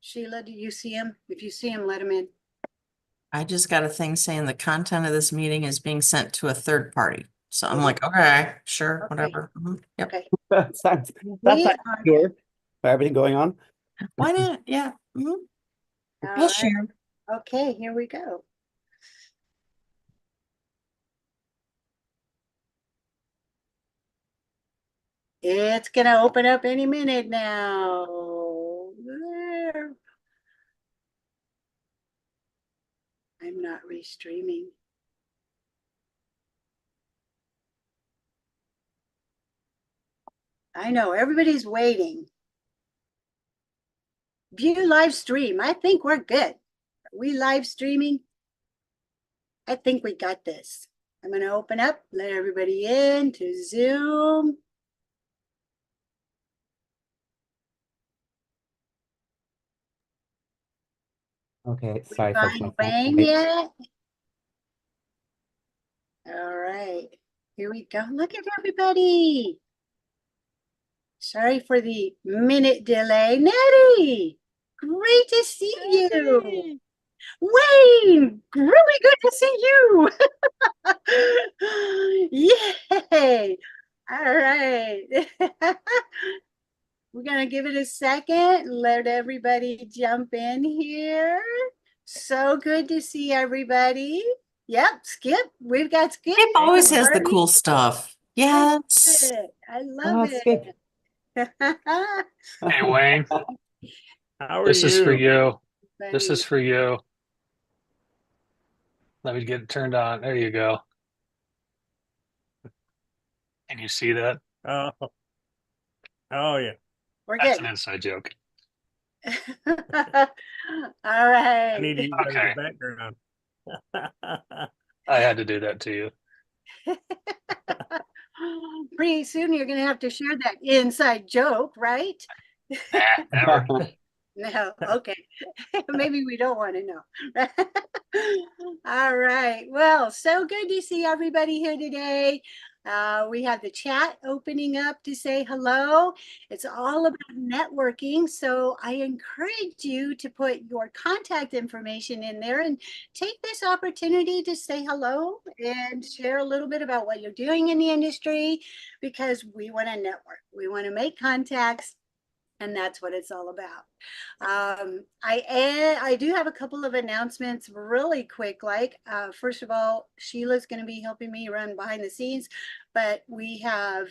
Sheila, do you see him? If you see him, let him in. I just got a thing saying the content of this meeting is being sent to a third party. So I'm like, okay, sure, Okay. whatever. Yep. Okay. That's We not are sure for everything going on. Why not? Yeah. all We'll right. share. Okay, here we go. It's gonna open up any minute now. There. I'm not restreaming. I know everybody's waiting. View live stream. I think we're good. Are we live streaming? I think we got this. I'm going to open up, let everybody in to Zoom. Okay, sorry folks. Find Wayne yet? All right, here we go. Look at everybody. Sorry for the minute delay. Nettie, great to see you. Wayne, really good to see you. Yay. All right. We're going to give it a second. Let everybody jump in here. So good to see everybody. Yep, Skip. We've got Skip. Skip always has the cool stuff. Yes. I love it. Hey, Wayne. How are This is for you? you. This is for you. Let me get it turned on. There you go. Can you see that? Oh, oh yeah. We're That's good. an inside joke. All I need to right. use that as Okay. a background. I had to do that to you. Pretty soon you're going to have to share that inside joke, right? Never. No, okay. Maybe we don't want to know. All right. Well, so good to see everybody here today. We have the chat opening up to say hello. It's all about networking. So I encourage you to put your contact information in there and take this opportunity to say hello and share a little bit about what you're doing in the industry, because we want to network. We want to make contacts. And that's what it's all about. I do have a couple of announcements really quick. First of all, Sheila's going to be helping me run behind the scenes, but we have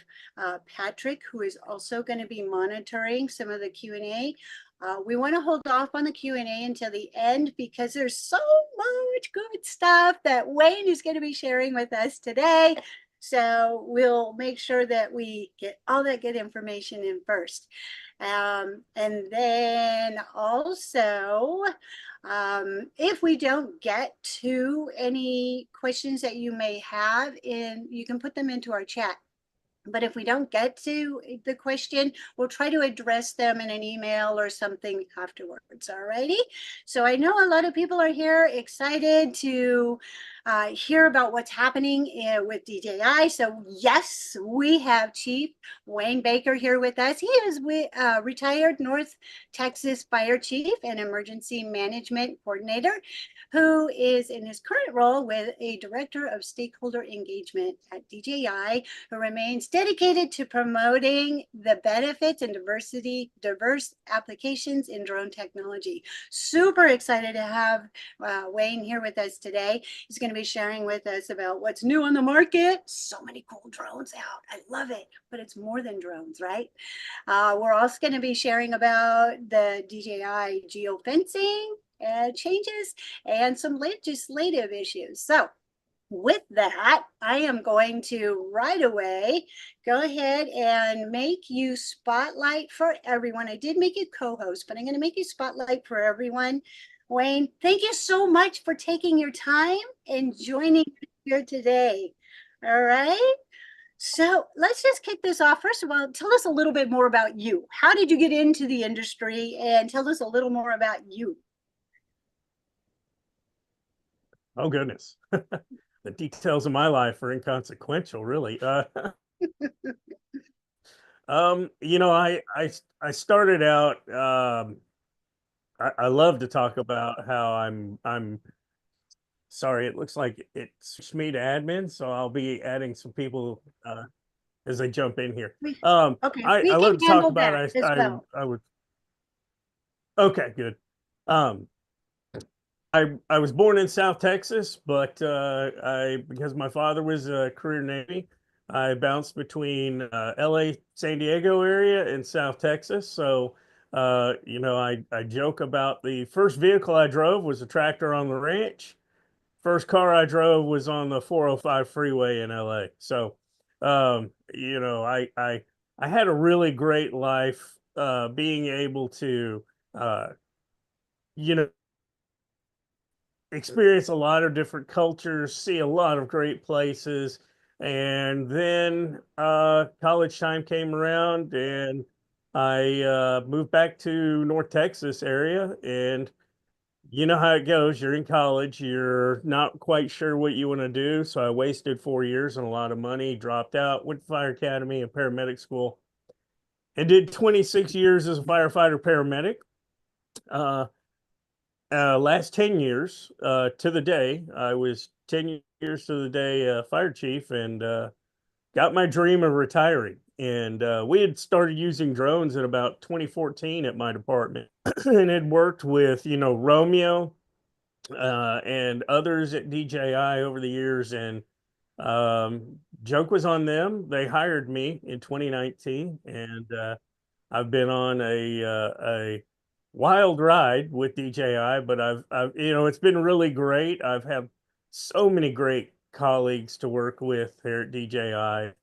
Patrick, who is also going to be monitoring some of the Q&A. We want to hold off on the Q&A until the end because there's so much good stuff that Wayne is going to be sharing with us today. So we'll make sure that we get all that good information in first. And then also, if we don't get to any questions that you may have, you can put them into our chat. But if we don't get to the question, we'll try to address them in an email or something afterwards. All righty. So I know a lot of people are here excited to hear about what's happening with DJI. So yes, we have Chief Wayne Baker here with us. He is retired North Texas Fire Chief and Emergency Management Coordinator, who is in his current role with a Director of Stakeholder Engagement at DJI, who remains dedicated to promoting the benefits and diverse applications in drone technology. Super excited to have Wayne here with us today. He's going to be sharing with us about what's new on the market. So many cool drones out. I love it, but it's more than drones, right? We're also going to be sharing about the DJI Geo-fencing changes and some legislative issues. So with that, I am going to right away go ahead and make you spotlight for everyone. I did make you co-host, but I'm going to make you spotlight for everyone. Wayne, thank you so much for taking your time and joining here today. All right. So let's just kick this off. First of all, tell us a little bit more about you. How did you get into the industry? And tell us a little more about you. Oh goodness. The details of my life are inconsequential, really. You know, I started out I love to talk about how I'm sorry, it looks like it switched me to admin, so I'll be adding some people as I jump in here. We- Um, Okay, I we love can to talk handle about that as well. I would okay, good. I was born in South Texas, but I because my father was a career Navy, I bounced between LA, San Diego area and South Texas. So you know, I joke about the first vehicle I drove was a tractor on the ranch. First car I drove was on the 405 freeway in LA. So you know, I had a really great life being able to uh, you know, experience a lot of different cultures, see a lot of great places. And then college time came around and I moved back to North Texas area. And you know how it goes. You're in college, you're not quite sure what you want to do. So I wasted 4 years and a lot of money, dropped out, went to fire academy and paramedic school, and did 26 years as a firefighter paramedic. Uh, Last 10 years to the day, I was 10 years to the day fire chief and got my dream of retiring. And we had started using drones in about 2014 at my department and had worked with, you know, Romeo and others at DJI over the years. And joke was on them. They hired me in 2019 and I've been on a wild ride with DJI, but I've you know, it's been really great. I've had so many great colleagues to work with here at DJI.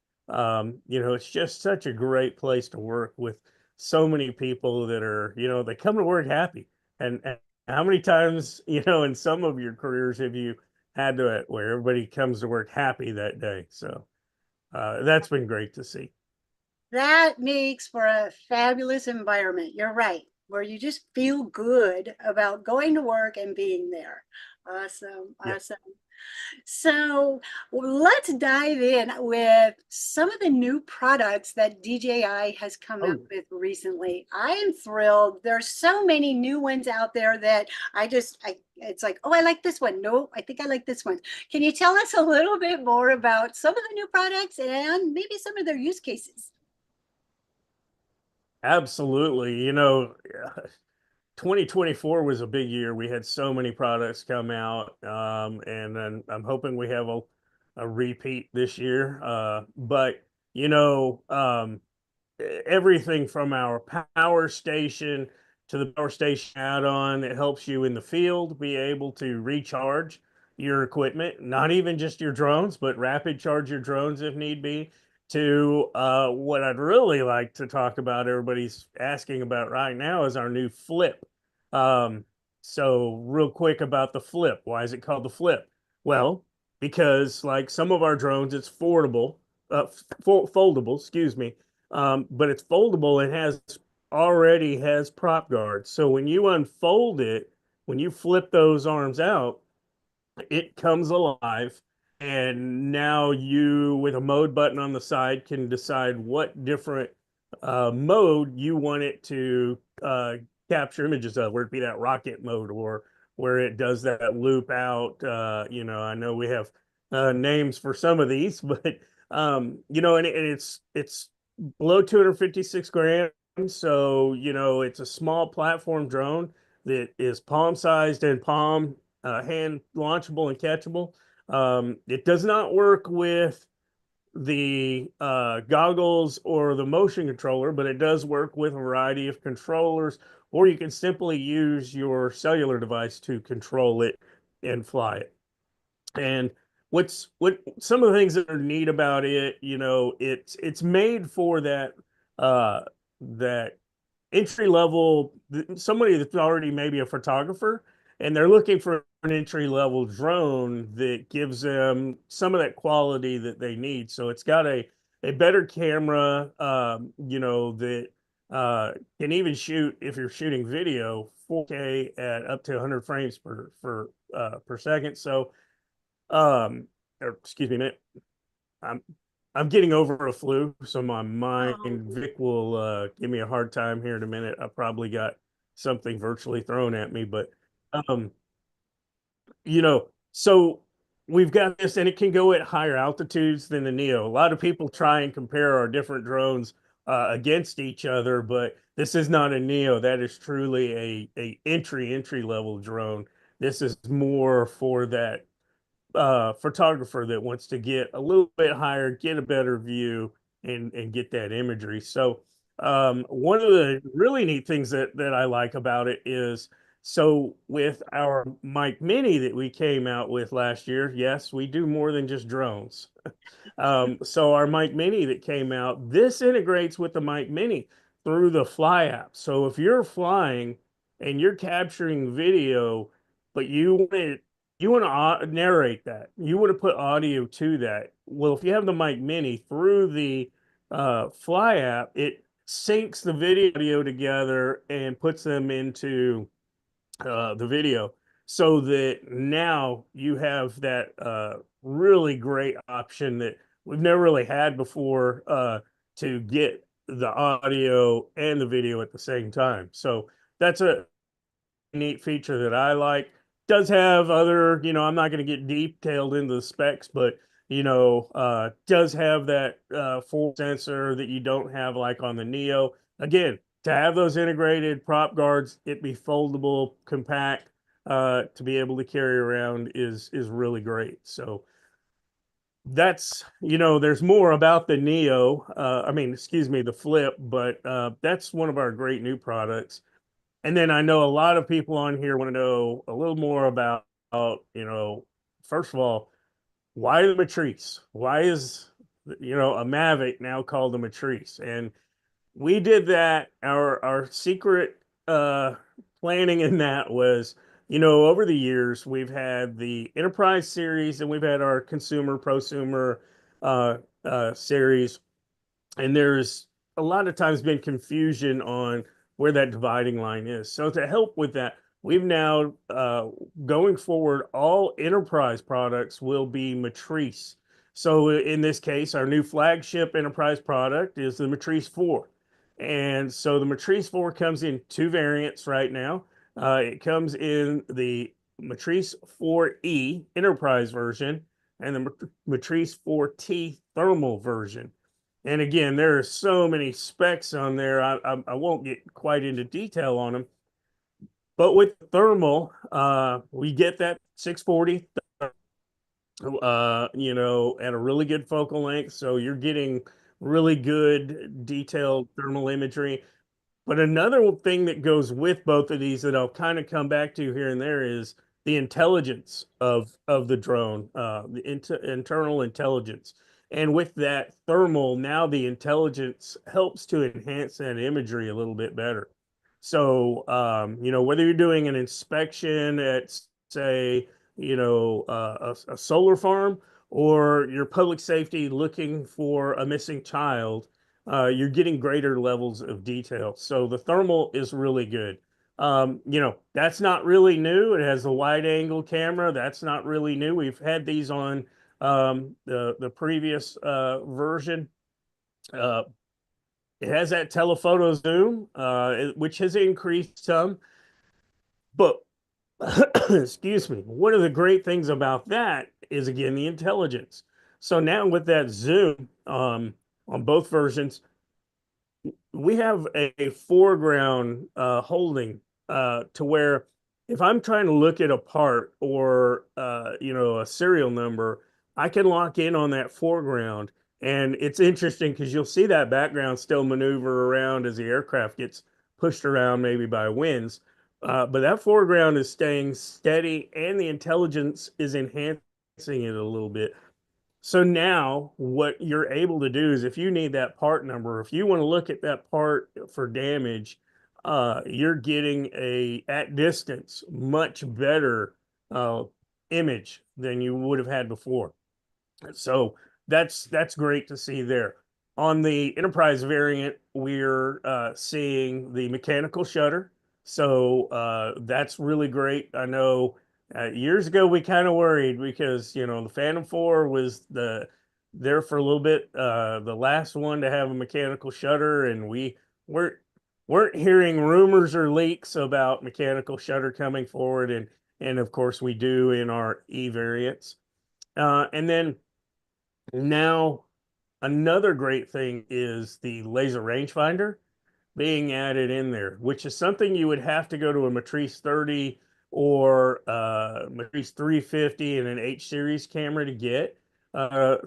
You know, it's just such a great place to work with so many people that are, you know, they come to work happy. And how many times, you know, in some of your careers have you had to where everybody comes to work happy that day? So that's been great to see. That makes for a fabulous environment. You're right, where you just feel good about going to work and being there. Awesome, Yeah. awesome. So let's dive in with some of the new products that DJI has come up Oh, with recently. I am thrilled. There's so many new ones out there that it's like, oh, I like this one. No, I think I like this one. Can you tell us a little bit more about some of the new products and maybe some of their use cases? absolutely. You know, 2024 was a big year. We had so many products come out, and then I'm hoping we have a repeat this year. But you know, everything from our power station to the power station add-on that helps you in the field be able to recharge your equipment, not even just your drones, but rapid charge your drones if need be. To what I'd really like to talk about, everybody's asking about right now, is our new Flip. Um, so, real quick about the Flip. Why is it called the Flip? Well, because like some of our drones, it's foldable, excuse me, but it's foldable. It already has prop guards. So when you unfold it, when you flip those arms out, it comes alive. And now you, with a mode button on the side, can decide what different mode you want it to capture images of, where it be that rocket mode or where it does that loop out. You know, I know we have names for some of these, but you know, and it's below 256 grams. So, you know, it's a small platform drone that is palm sized and palm hand launchable and catchable. It does not work with the goggles or the motion controller, but it does work with a variety of controllers, or you can simply use your cellular device to control it and fly it. And what some of the things that are neat about it, you know, it's made for that entry level, somebody that's already maybe a photographer and they're looking for an entry level drone that gives them some of that quality that they need. So it's got a better camera, you know, that can even shoot, if you're shooting video, 4K at up to 100 frames per second. So or excuse me, I'm I'm getting over a flu, so my mind, Oh, Vic will give me a hard time here in a minute. I probably got something virtually thrown at me, but um, you know, so we've got this, and it can go at higher altitudes than the Neo. A lot of people try and compare our different drones against each other, but this is not a Neo. That is truly a entry level drone. This is more for that photographer that wants to get a little bit higher, get a better view, and get that imagery. So one of the really neat things that I like about it is, so with our Mike Mini that we came out with last year, yes, we do more than just drones. So our Mike Mini that came out, this integrates with the Mike Mini through the Fly app. So if you're flying and you're capturing video, but you want to narrate that, you want to put audio to that. Well, if you have the Mike Mini through the Fly app, it syncs the video audio together and puts them into the video, so that now you have that really great option that we've never really had before, to get the audio and the video at the same time. So that's a neat feature that I like. Does have other, I'm not going to get detailed into the specs, but does have that full sensor that you don't have like on the Neo. Again, to have those integrated prop guards, it be foldable, compact, to be able to carry around is really great. So that's, there's more about the Neo. I mean, excuse me, the Flip, but that's one of our great new products. And then I know a lot of people on here want to know a little more about, first of all, why the Matrice? Why is, a Mavic now called a Matrice? And we did that. Our secret planning in that was, over the years, we've had the Enterprise series and we've had our consumer, prosumer series, and there's a lot of times been confusion on where that dividing line is. So to help with that, we've now, going forward, all enterprise products will be Matrice. So in this case, our new flagship enterprise product is the Matrice 4. And so the Matrice 4 comes in two variants right now. It comes in the Matrice 4E enterprise version and the Matrice 4T thermal version. And again, there are so many specs on there. I won't get quite into detail on them. But with thermal, we get that 640, at a really good focal length. So you're getting really good detailed thermal imagery. But another thing that goes with both of these that I'll kind of come back to here and there is the intelligence of the drone, the internal intelligence. And with that thermal, now the intelligence helps to enhance that imagery a little bit better. So, whether you're doing an inspection at, say, a solar farm, or your public safety looking for a missing child, you're getting greater levels of detail. So the thermal is really good. That's not really new. It has a wide angle camera. That's not really new. We've had these on the previous version. It has that telephoto zoom, which has increased some. But excuse me, one of the great things about that is, again, the intelligence. So now with that zoom on both versions, we have a foreground holding, to where if I'm trying to look at a part or a serial number, I can lock in on that foreground. And it's interesting because you'll see that background still maneuver around as the aircraft gets pushed around maybe by winds. But that foreground is staying steady and the intelligence is enhancing it a little bit. So now what you're able to do is, if you need that part number, if you want to look at that part for damage, you're getting at distance much better image than you would have had before. So that's great to see there. On the enterprise variant, we're seeing the mechanical shutter. So that's really great. I know years ago we kind of worried because the Phantom 4 was there for a little bit, the last one to have a mechanical shutter, and we're weren't hearing rumors or leaks about mechanical shutter coming forward, and of course we do in our E variants. And then now another great thing is the laser rangefinder being added in there, which is something you would have to go to a Matrice 30 or Matrice 350 and an H series camera to get.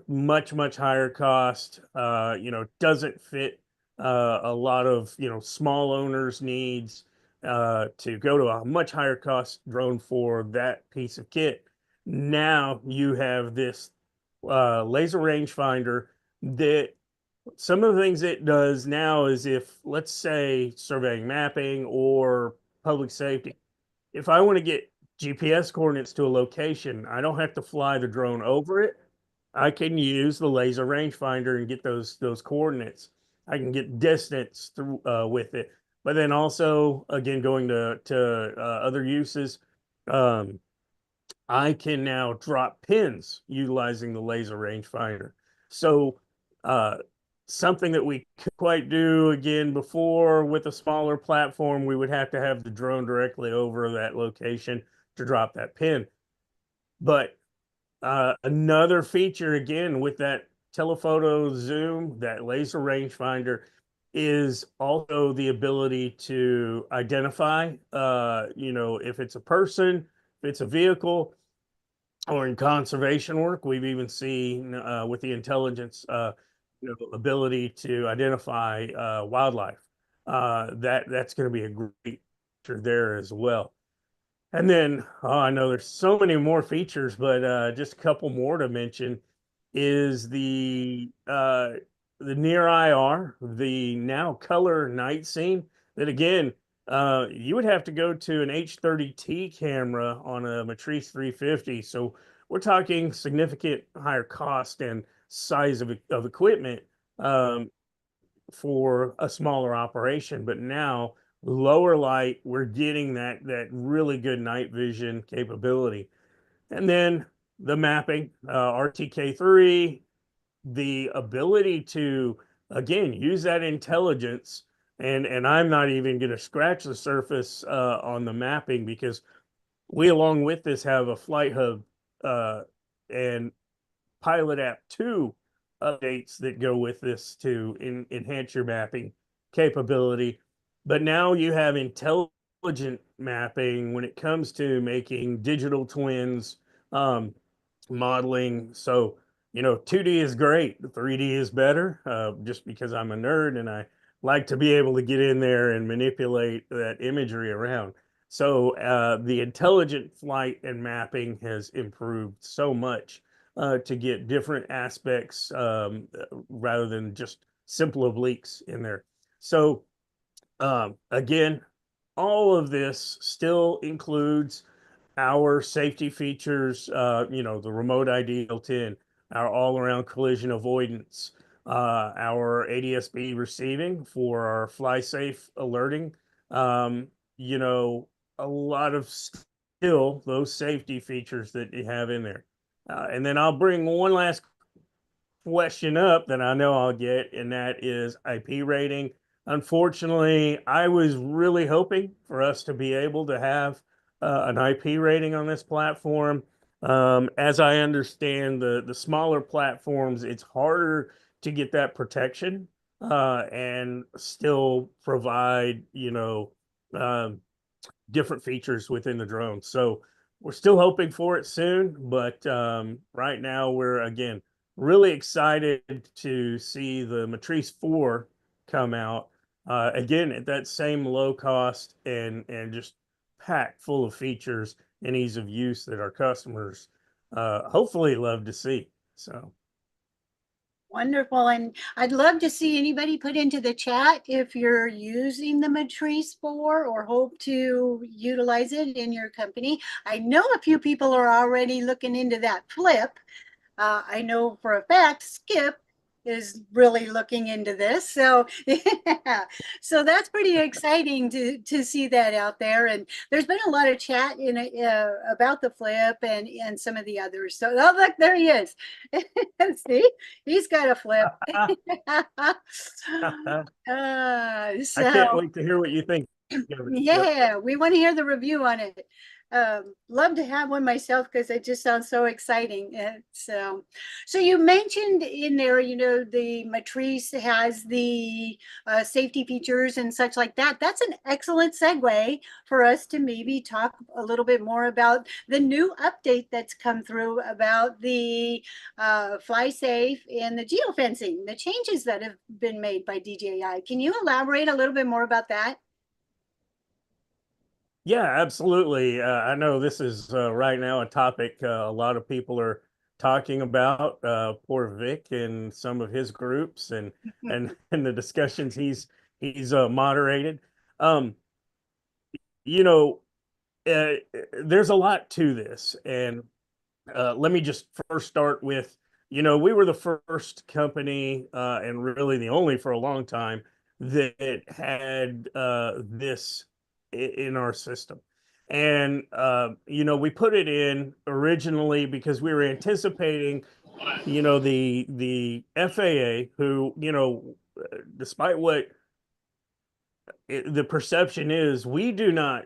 Much higher cost. Doesn't fit a lot of small owners' needs to go to a much higher cost drone for that piece of kit. Now you have this laser rangefinder that some of the things it does now is, if let's say surveying mapping or public safety, if I want to get GPS coordinates to a location, I don't have to fly the drone over it. I can use the laser rangefinder and get those coordinates. I can get distance through with it. But then also, again, going to other uses, um, I can now drop pins utilizing the laser rangefinder. So uh, something that we could quite do again before with a smaller platform, we would have to have the drone directly over that location to drop that pin. But another feature again with that telephoto zoom, that laser rangefinder, is also the ability to identify, if it's a person, if it's a vehicle, or in conservation work. We've even seen with the intelligence ability to identify wildlife. That's going to be a great feature there as well. And then I know there's so many more features, but just a couple more to mention is the near IR, the now color night scene. That again, you would have to go to an H30T camera on a Matrice 350. So we're talking significant higher cost and size of equipment for a smaller operation. But now lower light, we're getting that really good night vision capability. And then the mapping, RTK3, the ability to again use that intelligence, and I'm not even going to scratch the surface on the mapping, because we, along with this, have a Flight Hub and Pilot App 2 updates that go with this to enhance your mapping capability. But now you have intelligent mapping when it comes to making digital twins, modeling. So, 2D is great. 3D is better, just because I'm a nerd and I like to be able to get in there and manipulate that imagery around. So the intelligent flight and mapping has improved so much to get different aspects rather than just simple obliques in there. So again, all of this still includes our safety features, the remote ID built in, our all-around collision avoidance, our ADS-B receiving for our FlySafe alerting, a lot of still those safety features that you have in there. And then I'll bring one last question up that I know I'll get, and that is IP rating. Unfortunately, I was really hoping for us to be able to have an IP rating on this platform. As I understand, the smaller platforms, it's harder to get that protection and still provide, different features within the drone. So we're still hoping for it soon, but right now we're again really excited to see the Matrice 4 come out again at that same low cost and just packed full of features and ease of use that our customers hopefully love to see. So Wonderful. And I'd love to see anybody put into the chat if you're using the Matrice 4 or hope to utilize it in your company. I know a few people are already looking into that flip. I know for a fact Skip is really looking into this. So yeah, so that's pretty exciting to see that out there. And there's been a lot of chat about the flip and some of the others. So oh look, there he is. See, he's got a flip. I So can't wait to hear what you think of it. Yep. yeah, we want to hear the review on it. Love to have one myself because it just sounds so exciting. So you mentioned in there, the Matrice has the safety features and such like that. That's an excellent segue for us to maybe talk a little bit more about the new update that's come through about the FlySafe and the geofencing, the changes that have been made by DJI. Can you elaborate a little bit more about that? Yeah, absolutely. I know this is right now a topic a lot of people are talking about. Poor Vic and some of his groups and the discussions he's moderated. Um, you know, there's a lot to this, and let me just first start with, we were the first company and really the only for a long time that had this in our system. And, we put it in originally because we were anticipating, the FAA, who, despite what the perception is, we do not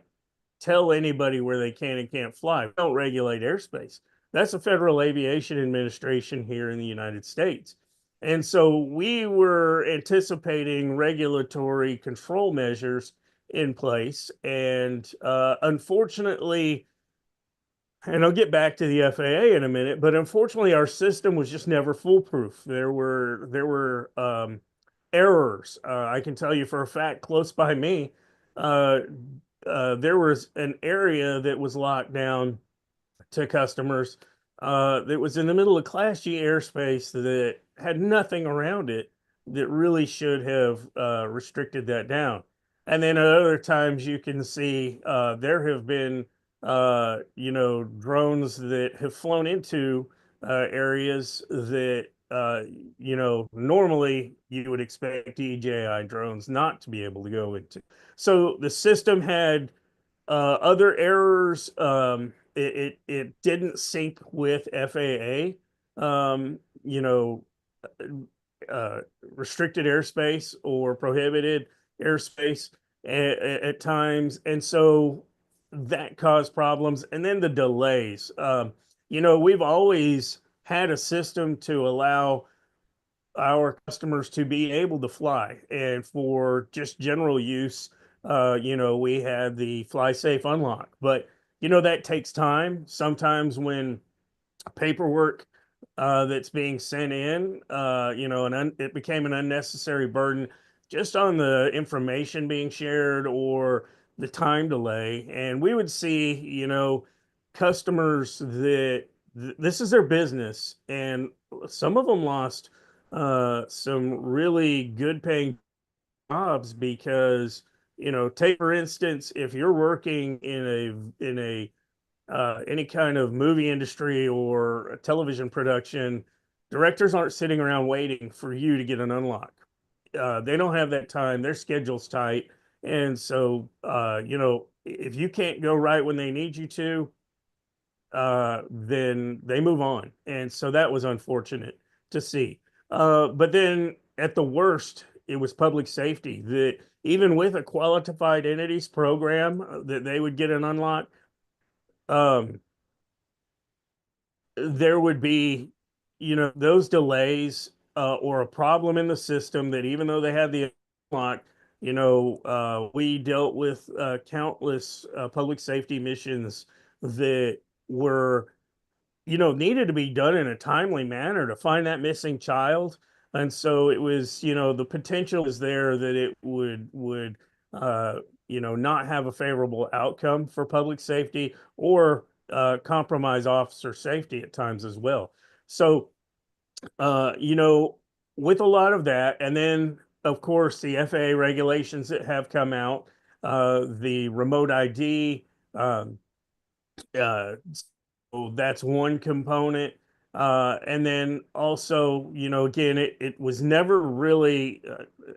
tell anybody where they can and can't fly. We don't regulate airspace. That's the Federal Aviation Administration here in the United States. And so we were anticipating regulatory control measures in place. And unfortunately, and I'll get back to the FAA in a minute, but unfortunately, our system was just never foolproof. There were errors. I can tell you for a fact, close by me, uh, there was an area that was locked down to customers that was in the middle of Class G airspace that had nothing around it that really should have restricted that down. And then at other times you can see there have been drones that have flown into areas that normally you would expect DJI drones not to be able to go into. So the system had other errors. It didn't sync with FAA. Um, you know, Restricted airspace or prohibited airspace at times, and so that caused problems. And then the delays. We've always had a system to allow our customers to be able to fly, and for just general use, we had the FlySafe unlock, but that takes time. Sometimes when paperwork that's being sent in, it became an unnecessary burden just on the information being shared or the time delay. And we would see, customers that this is their business, and some of them lost some really good paying jobs because, take for instance, if you're working in a any kind of movie industry or a television production, directors aren't sitting around waiting for you to get an unlock. They don't have that time. Their schedule's tight. And so, if you can't go right when they need you to, then they move on. And so that was unfortunate to see. But then at the worst, it was public safety that even with a qualified entities program that they would get an unlock, um, there would be, those delays or a problem in the system that even though they had the unlock, we dealt with countless public safety missions that were, needed to be done in a timely manner to find that missing child. And so it was, the potential is there that it would not have a favorable outcome for public safety or compromise officer safety at times as well. So, with a lot of that, and then of course the FAA regulations that have come out, the remote ID, so that's one component. And then also, again, it was never really,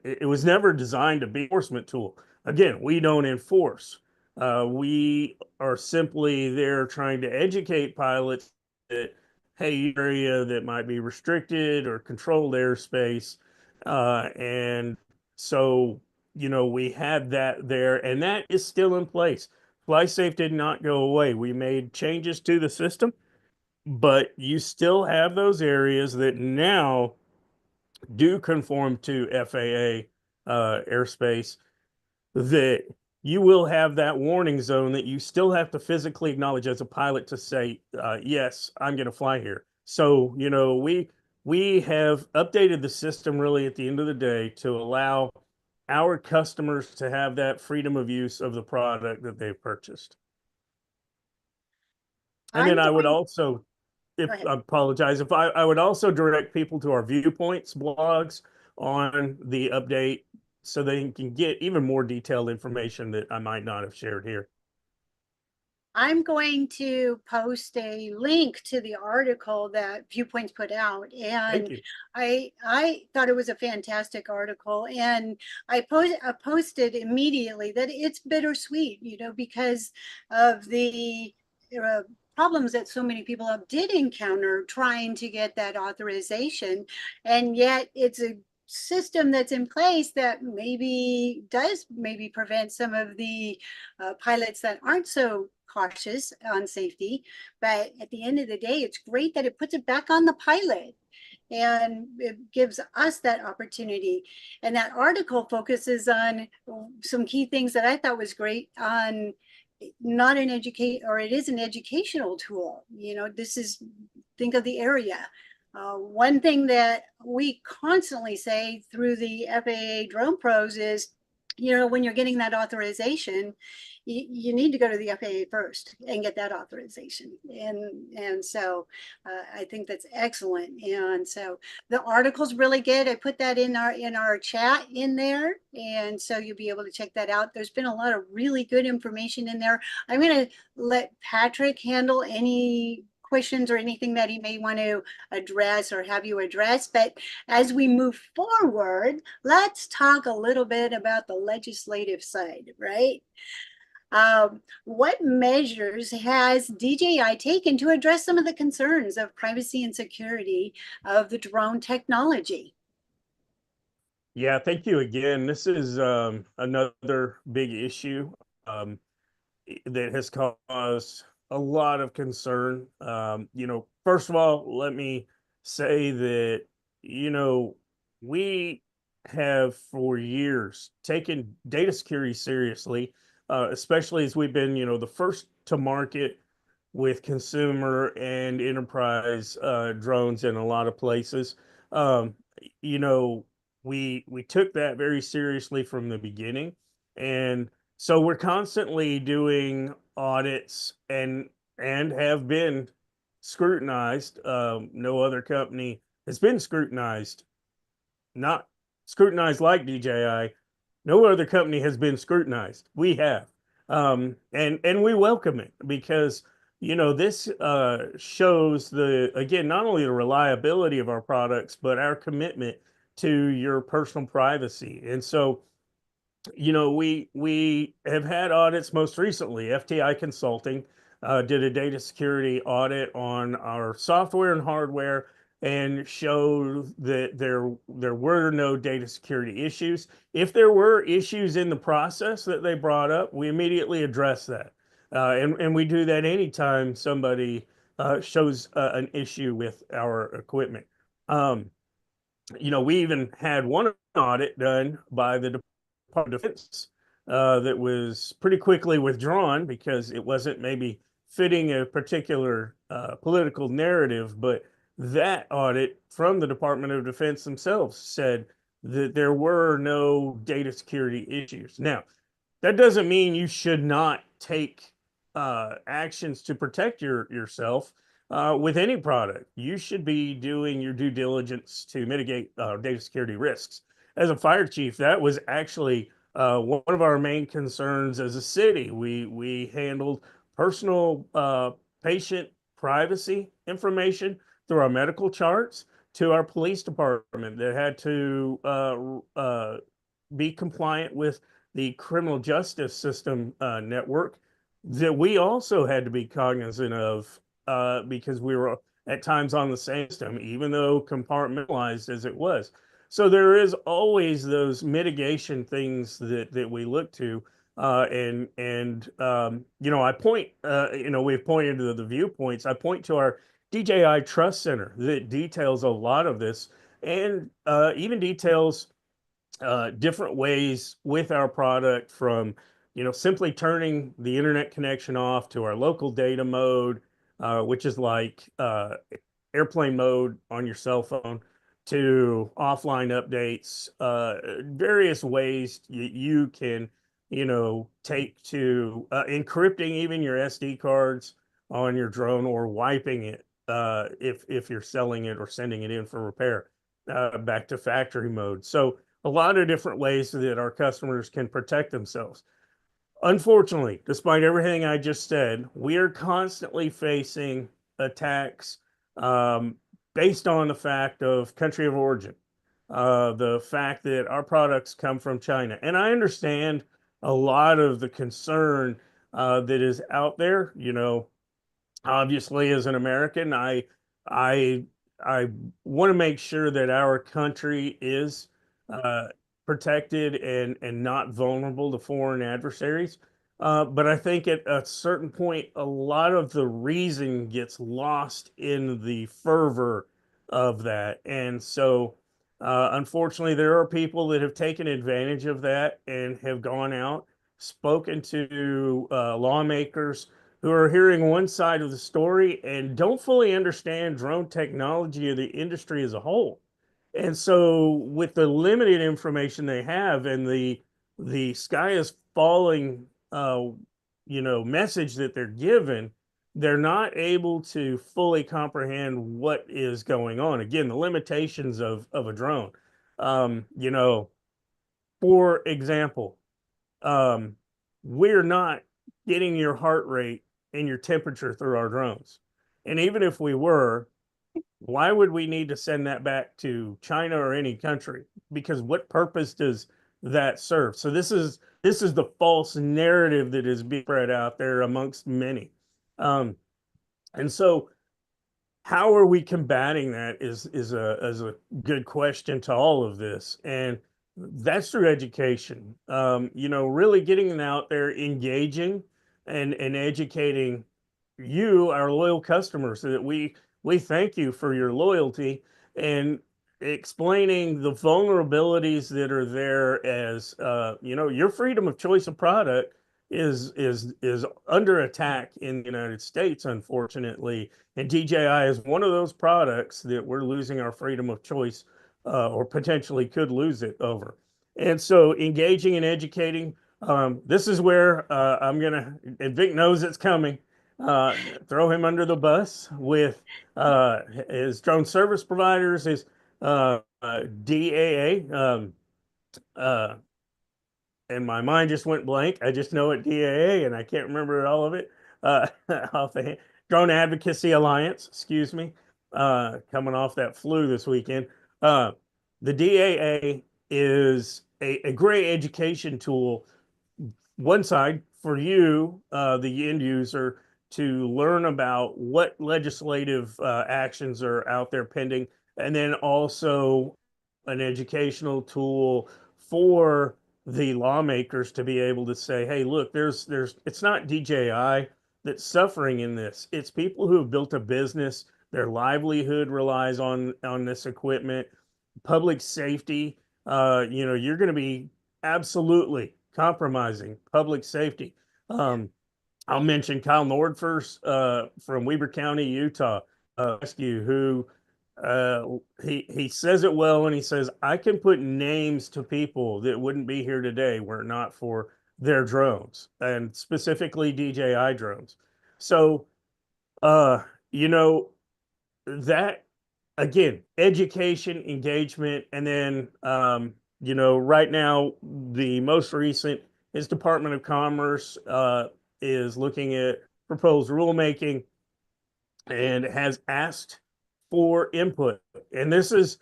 it was never designed to be an enforcement tool. Again, we don't enforce. We are simply there trying to educate pilots that, hey, area that might be restricted or controlled airspace. And so, we had that there, and that is still in place. FlySafe did not go away. We made changes to the system, but you still have those areas that now do conform to FAA airspace, that you will have that warning zone that you still have to physically acknowledge as a pilot to say, yes, I'm going to fly here. So, we have updated the system really at the end of the day to allow our customers to have that freedom of use of the product that they've purchased. And then I'm I would going- also, if Go ahead. I apologize, if I would also direct people to our viewpoints blogs on the update so they can get even more detailed information that I might not have shared here. I'm going to post a link to the article that Viewpoints put out, Thank and you. I thought it was a fantastic article, and I posted immediately that it's bittersweet, because of the uh, problems that so many people did encounter trying to get that authorization, and yet it's a system that's in place that does prevent some of the pilots that aren't so cautious on safety. But at the end of the day, it's great that it puts it back on the pilot and it gives us that opportunity. And that article focuses on some key things that I thought was great on not an educate, or it is an educational tool. Think of the area. One thing that we constantly say through the FAA Drone Pros is, when you're getting that authorization, you need to go to the FAA first and get that authorization. And so I think that's excellent. And so the article's really good. I put that in our chat in there, and so you'll be able to check that out. There's been a lot of really good information in there. I'm going to let Patrick handle any questions or anything that he may want to address or have you address. But as we move forward, let's talk a little bit about the legislative side, right? What measures has DJI taken to address some of the concerns of privacy and security of the drone technology? Yeah, thank you again. This is another big issue that has caused a lot of concern. First of all, let me say that, we have for years taken data security seriously, especially as we've been, the first to market with consumer and enterprise drones in a lot of places. Um, you know, we took that very seriously from the beginning, and so we're constantly doing audits and have been scrutinized. No other company has been scrutinized, not scrutinized like DJI. No other company has been scrutinized. We have, and we welcome it because this shows again not only the reliability of our products but our commitment to your personal privacy. And so we have had audits. Most recently, FTI Consulting did a data security audit on our software and hardware and showed that there were no data security issues. If there were issues in the process that they brought up, we immediately address that. And we do that anytime somebody shows an issue with our equipment. We even had one audit done by the Department of Defense that was pretty quickly withdrawn because it wasn't maybe fitting a particular political narrative. But that audit from the Department of Defense themselves said that there were no data security issues. Now, that doesn't mean you should not take actions to protect yourself with any product. You should be doing your due diligence to mitigate data security risks. As a fire chief, that was actually one of our main concerns as a city. We handled personal patient privacy information through our medical charts to our police department that had to be compliant with the criminal justice system network that we also had to be cognizant of because we were at times on the same system, even though compartmentalized as it was. So there is always those mitigation things that we look to. You know, I point, you know, we've pointed to the viewpoints. I point to our DJI Trust Center that details a lot of this and even details different ways with our product from, you know, simply turning the internet connection off to our local data mode, which is like airplane mode on your cell phone, to offline updates, various ways you can, you know, take to encrypting even your SD cards on your drone or wiping it if you're selling it or sending it in for repair back to factory mode. So a lot of different ways that our customers can protect themselves. Unfortunately, despite everything I just said, we are constantly facing attacks um, based on the fact of country of origin, the fact that our products come from China. And I understand a lot of the concern that is out there. You know, obviously, as an American, I I want to make sure that our country is uh, protected and not vulnerable to foreign adversaries. But I think at a certain point, a lot of the reason gets lost in the fervor of that. And so, unfortunately, there are people that have taken advantage of that and have gone out, spoken to lawmakers who are hearing one side of the story and don't fully understand drone technology or the industry as a whole. And so with the limited information they have and the sky is falling you know, message that they're given, they're not able to fully comprehend what is going on. Again, the limitations of a drone. You know, for example, um, we're not getting your heart rate and your temperature through our drones. And even if we were, why would we need to send that back to China or any country? Because what purpose does that serve? So this is the false narrative that is being spread out there amongst many. Um, and so how are we combating that is a good question to all of this, and that's through education. You know, really getting it out there, engaging and educating you, our loyal customers, so that we thank you for your loyalty and explaining the vulnerabilities that are there as you know, your freedom of choice of product is under attack in the United States, unfortunately. And DJI is one of those products that we're losing our freedom of choice or potentially could lose it over. And so engaging and educating, this is where I'm gonna, and Vic knows it's coming, throw him under the bus with his drone service providers, his DAA. Uh, and my mind just went blank. I just know it DAA, and I can't remember all of it off the hand. Drone Advocacy Alliance, excuse me, coming off that flu this weekend. The DAA is a great education tool, one side for you, the end user, to learn about what legislative actions are out there pending, and then also an educational tool for the lawmakers to be able to say, hey, look, it's not DJI that's suffering in this. It's people who have built a business, their livelihood relies on this equipment, public safety. You know, you're going to be absolutely compromising public safety. I'll mention Kyle Nordfors from Weber County, Utah, rescue, who he says it well, and he says, I can put names to people that wouldn't be here today were it not for their drones, and specifically DJI drones. So you know, that again, education, engagement, and then you know, right now the most recent is Department of Commerce is looking at proposed rulemaking and has asked for input. And this is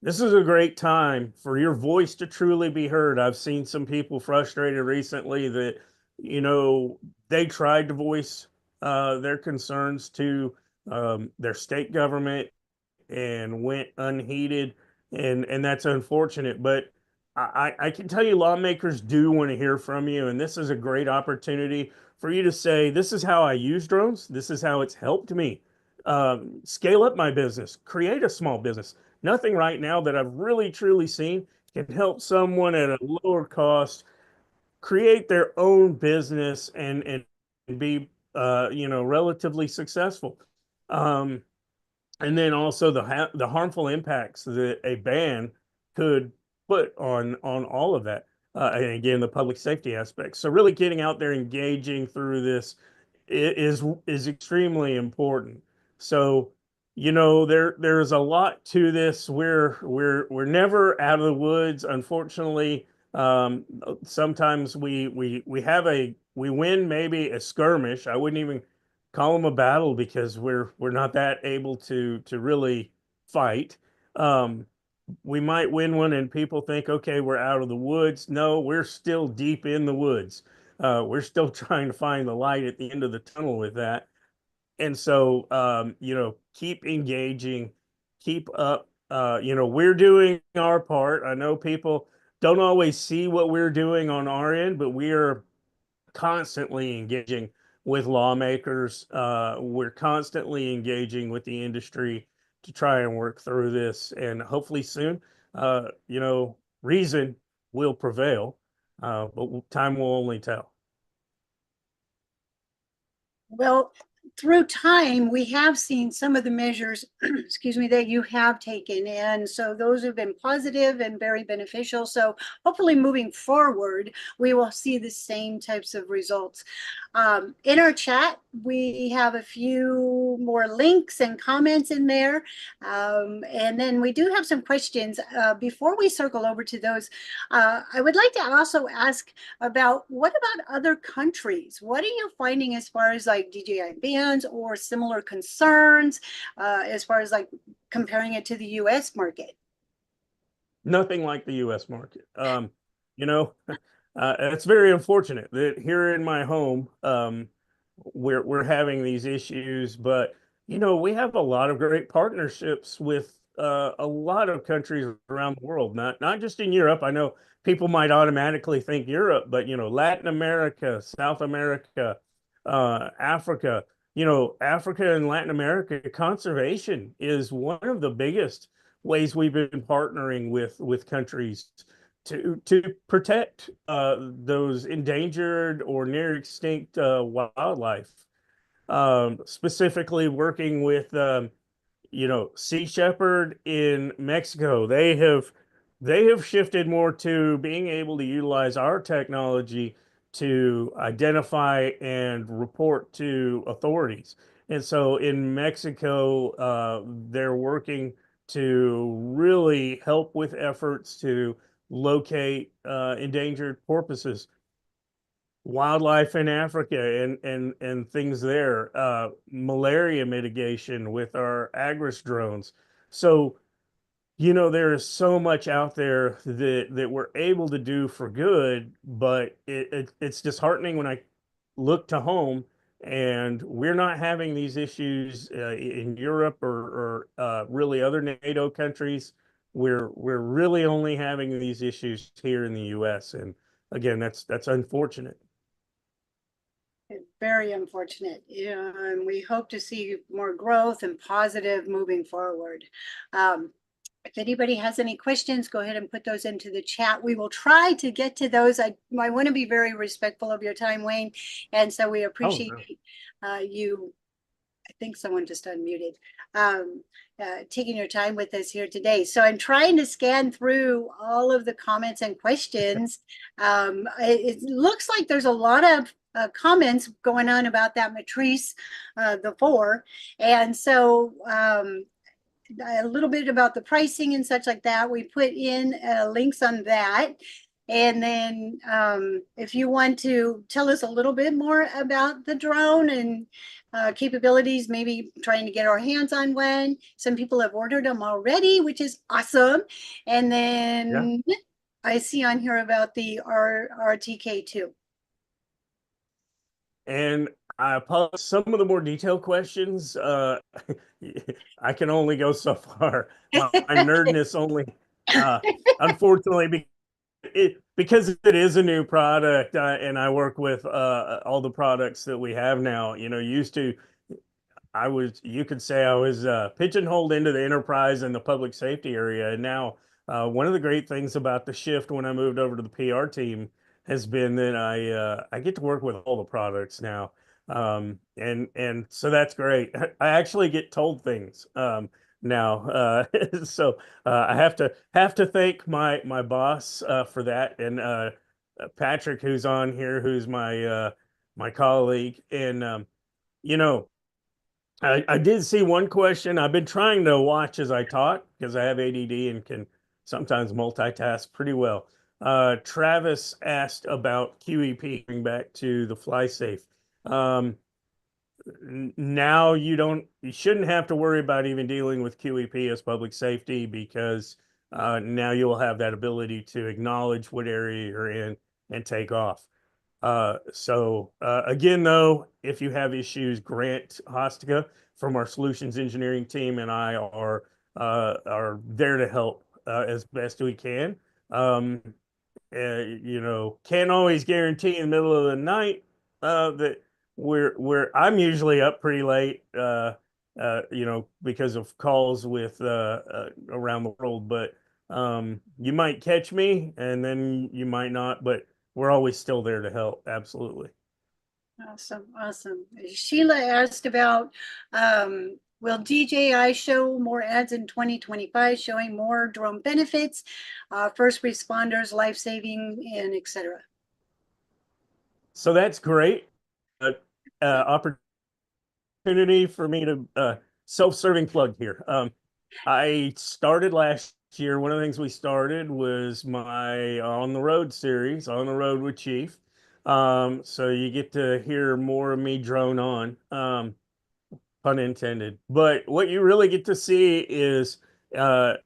a great time for your voice to truly be heard. I've seen some people frustrated recently that, you know, they tried to voice their concerns to their state government and went unheeded, and that's unfortunate. But I can tell you, lawmakers do want to hear from you, and this is a great opportunity for you to say, "This is how I use drones. This is how it's helped me scale up my business, create a small business." Nothing right now that I've really truly seen can help someone at a lower cost create their own business and be you know, relatively successful. Um, and then also the harmful impacts that a ban could put on all of that, and again the public safety aspects. So really getting out there, engaging through this is extremely important. So, you know, there's a lot to this. We're never out of the woods, unfortunately. Sometimes we win maybe a skirmish. I wouldn't even call them a battle because we're not that able to really fight. Um, we might win one and people think, okay, we're out of the woods. No, we're still deep in the woods. We're still trying to find the light at the end of the tunnel with that. And so, you know, keep engaging, keep up. You know, we're doing our part. I know people don't always see what we're doing on our end, but we are constantly engaging with lawmakers. We're constantly engaging with the industry to try and work through this. And hopefully soon, you know, reason will prevail, but time will only tell. Well, through time, we have seen some of the measures, excuse me, that you have taken. And so those have been positive and very beneficial. So hopefully moving forward, we will see the same types of results. In our chat, we have a few more links and comments in there. And then we do have some questions. Before we circle over to those, I would like to also ask about, what about other countries? What are you finding as far as like DJI bans or similar concerns, as far as like comparing it to the US market? Nothing like the US market. You know, it's very unfortunate that here in my home, we're having these issues, but you know, we have a lot of great partnerships with a lot of countries around the world, not just in Europe. I know people might automatically think Europe, but you know, Latin America, South America, Africa. You know, Africa and Latin America conservation is one of the biggest ways we've been partnering with countries to protect those endangered or near extinct wildlife. Specifically working with you know, Sea Shepherd in Mexico. They have shifted more to being able to utilize our technology to identify and report to authorities. And so in Mexico, they're working to really help with efforts to locate endangered porpoises, wildlife in Africa, and things there, malaria mitigation with our Agris drones. So, you know, there is so much out there that we're able to do for good, but it's disheartening when I look to home and we're not having these issues in Europe or really other NATO countries. We're really only having these issues here in the US, and again, that's unfortunate. Very unfortunate. Yeah, and we hope to see more growth and positive moving forward. If anybody has any questions, go ahead and put those into the chat. We will try to get to those. I want to be very respectful of your time, Wayne. And so we appreciate you. I think someone just unmuted, taking your time with us here today. So I'm trying to scan through all of the comments and questions. It looks like there's a lot of comments going on about that Matrice, the 4. And so a little bit about the pricing and such like that. We put in links on that. And then if you want to tell us a little bit more about the drone and capabilities, maybe trying to get our hands on one. Some people have ordered them already, which is awesome. And then I see on here about the RTK too. And I apologize. Some of the more detailed questions, I can only go so far. My nerdness only, unfortunately, because it is a new product, and I work with all the products that we have now. Used to, you could say I was pigeonholed into the enterprise and the public safety area. And now, one of the great things about the shift when I moved over to the PR team has been that I get to work with all the products now. And so that's great. I actually get told things now. So I have to thank my boss for that, and Patrick, who's on here, who's my colleague. And you know, I did see one question. I've been trying to watch as I talk because I have ADD and can sometimes multitask pretty well. Travis asked about QEP, going back to the FlySafe. Now you shouldn't have to worry about even dealing with QEP as public safety, because now you'll have that ability to acknowledge what area you're in and take off. So again, though, if you have issues, Grant Hostica from our solutions engineering team and I are there to help as best we can. Can't always guarantee in the middle of the night that I'm usually up pretty late, because of calls with around the world. But you might catch me, and then you might not. But we're always still there to help. Absolutely. Awesome, awesome. Sheila asked about will DJI show more ads in 2025 showing more drone benefits, first responders, life-saving, and etc. So that's great. Opportunity for me to self-serving plug here. I started last year. One of the things we started was my On the Road series, On the Road with Chief. So you get to hear more of me drone on, pun intended. But what you really get to see is a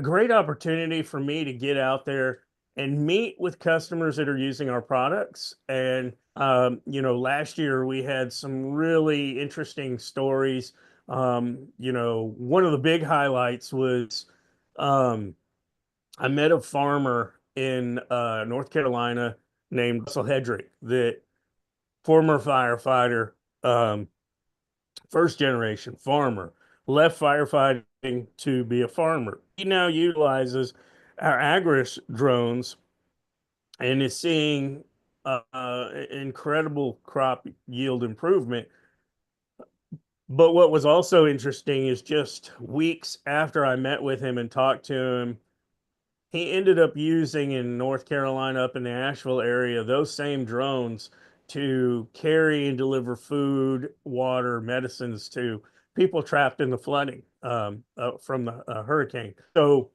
great opportunity for me to get out there and meet with customers that are using our products. And last year we had some really interesting stories. One of the big highlights was I met a farmer in North Carolina named Russell Hedrick, that former firefighter, first generation farmer, left firefighting to be a farmer. He now utilizes our Agris drones and is seeing incredible crop yield improvement. But what was also interesting is just weeks after I met with him and talked to him, he ended up using in North Carolina, up in the Asheville area, those same drones to carry and deliver food, water, medicines to people trapped in the flooding from the hurricane. So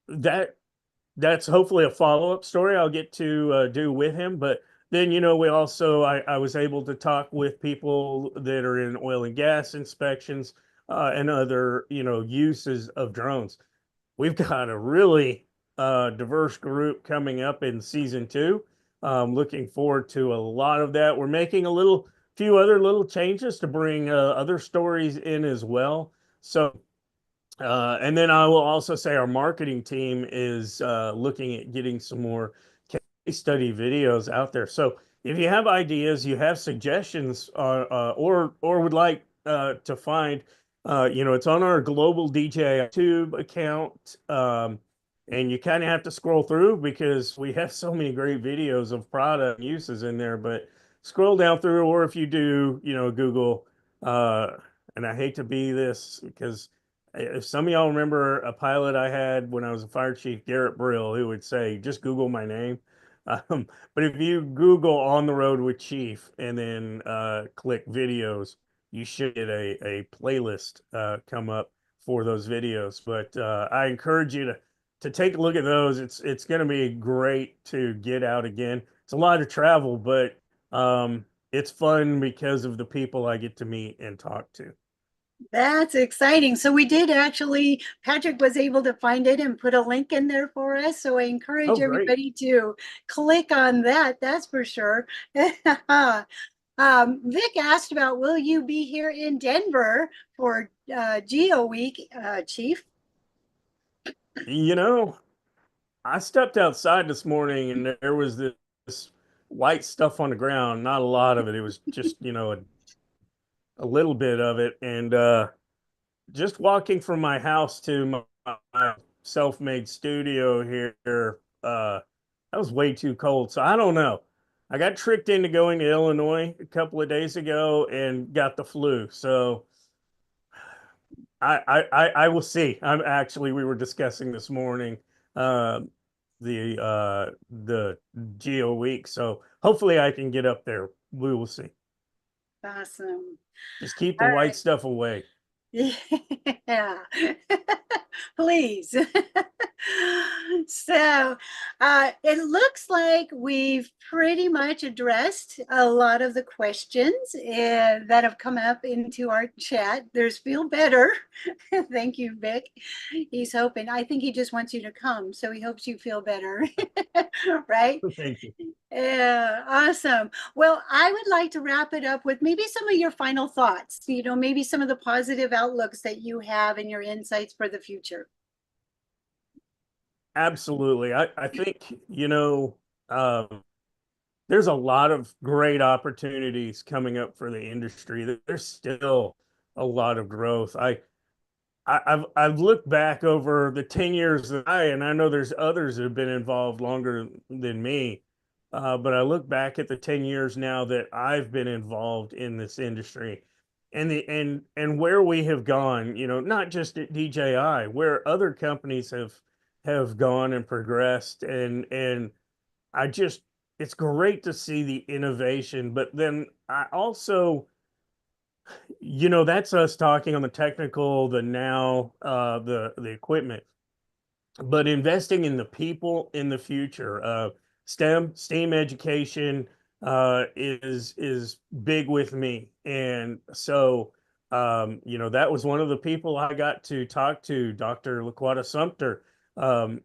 that's hopefully a follow-up story I'll get to do with him. But then, we also, I was able to talk with people that are in oil and gas inspections and other, uses of drones. We've got a really diverse group coming up in season 2. Looking forward to a lot of that. We're making few other little changes to bring other stories in as well. So, and then I will also say our marketing team is looking at getting some more case study videos out there. So if you have ideas, you have suggestions, or would like to find, it's on our global DJI YouTube account. And you kind of have to scroll through because we have so many great videos of product uses in there. But scroll down through, or if you do, Google, and I hate to be this, because if some of y'all remember a pilot I had when I was a fire chief, Garrett Brill, who would say, just Google my name. But if you Google On the Road with Chief and then click videos, you should get a playlist come up for those videos. But I encourage you to take a look at those. It's going to be great to get out again. It's a lot of travel, but it's fun because of the people I get to meet and talk to. That's exciting. So we did actually, Patrick was able to find it and put a link in there for us. So I encourage Oh, great. everybody to click on that. That's for sure. Vic asked about, will you be here in Denver for Geo Week, Chief? You know, I stepped outside this morning and there was this white stuff on the ground. Not a lot of it. It was just, you know, a little bit of it. And just walking from my house to my self-made studio here, that was way too cold. So I don't know. I got tricked into going to Illinois a couple of days ago and got the flu. So I will see. We were discussing this morning the Geo week. So hopefully I can get up there. We will see. Awesome. Just keep the All white right. stuff away. Yeah, please. So it looks like we've pretty much addressed a lot of the questions that have come up into our chat. There's feel better. Thank you, Vic. He's hoping, I think he just wants you to come, so he hopes you feel better. Right? Thank you. Yeah, awesome. Well, I would like to wrap it up with maybe some of your final thoughts, maybe some of the positive outlooks that you have and your insights for the future. Absolutely. I think, there's a lot of great opportunities coming up for the industry. There's still a lot of growth. I've looked back over the 10 years that and I know there's others that have been involved longer than me, but I look back at the 10 years now that I've been involved in this industry and and where we have gone, not just at DJI, where other companies have gone and progressed and I just it's great to see the innovation, but then I also that's us talking on the technical, the now, the equipment, but investing in the people in the future. STEAM education is big with me, and so that was one of the people I got to talk to, Dr. Laquata Sumter,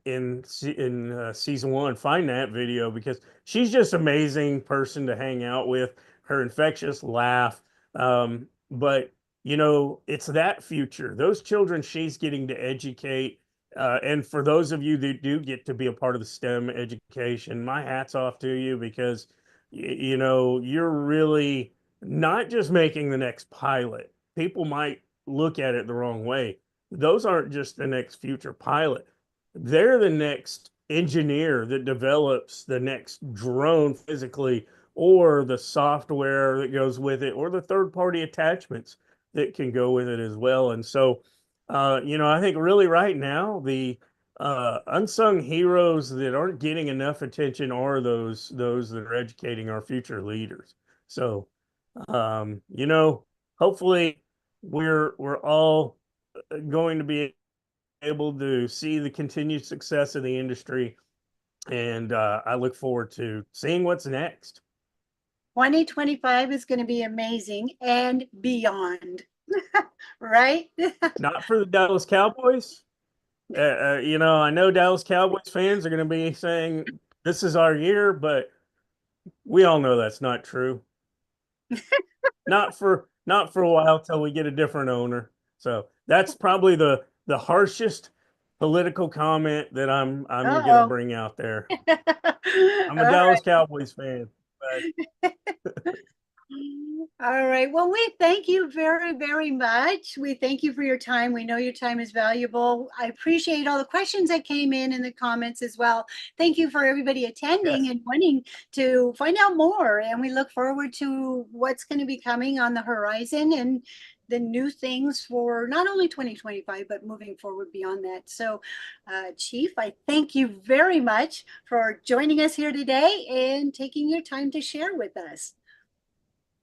in season 1. Find that video because she's just amazing person to hang out with. Her infectious laugh, but it's that future. Those children she's getting to educate. And for those of you that do get to be a part of the STEM education, my hat's off to you because, you're really not just making the next pilot. People might look at it the wrong way. Those aren't just the next future pilot. They're the next engineer that develops the next drone physically, or the software that goes with it, or the third-party attachments that can go with it as well. And so, I think really right now the unsung heroes that aren't getting enough attention are those that are educating our future leaders. So, hopefully we're all going to be able to see the continued success of the industry, and I look forward to seeing what's next. 2025 is going to be amazing and beyond, right? Not for the Dallas Cowboys. I know Dallas Cowboys fans are going to be saying this is our year, but we all know that's not true. not for a while till we get a different owner. So that's probably the harshest political comment that I'm going to bring out there. I'm a Dallas Cowboys fan. But all right. Well, we thank you very, very much. We thank you for your time. We know your time is valuable. I appreciate all the questions that came in the comments as well. Thank you for everybody attending and wanting to find out more. And we look forward to what's going to be coming on the horizon and the new things for not only 2025, but moving forward beyond that. So, Chief, I thank you very much for joining us here today and taking your time to share with us.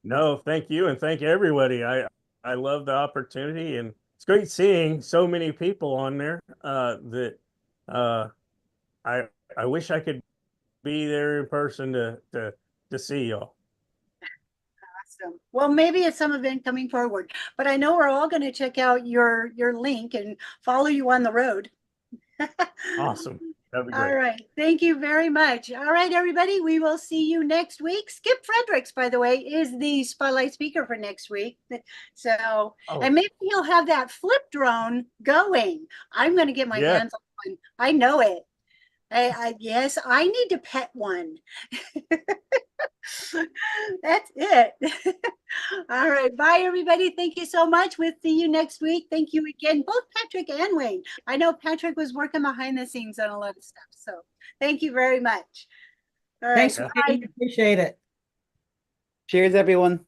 No, thank you. And thank everybody. I love the opportunity, and it's great seeing so many people on there that I wish I could be there in person to see y'all. Awesome. Well, maybe it's some event coming forward, but I know we're all going to check out your link and follow you on the road. Awesome. That'd be All great. right. Thank you very much. All right, everybody. We will see you next week. Skip Fredericks, by the way, is the spotlight speaker for next week. So, Oh, and maybe he'll have that flip drone going. I'm going to get my Yeah. hands on one. I know it. Yes, I need to pet one. That's it. All right. Bye, everybody. Thank you so much. We'll see you next week. Thank you again, both Patrick and Wayne. I know Patrick was working behind the scenes on a lot of stuff. So thank you very much. All right. Thanks, Yeah. Wayne. Appreciate it. Cheers, everyone.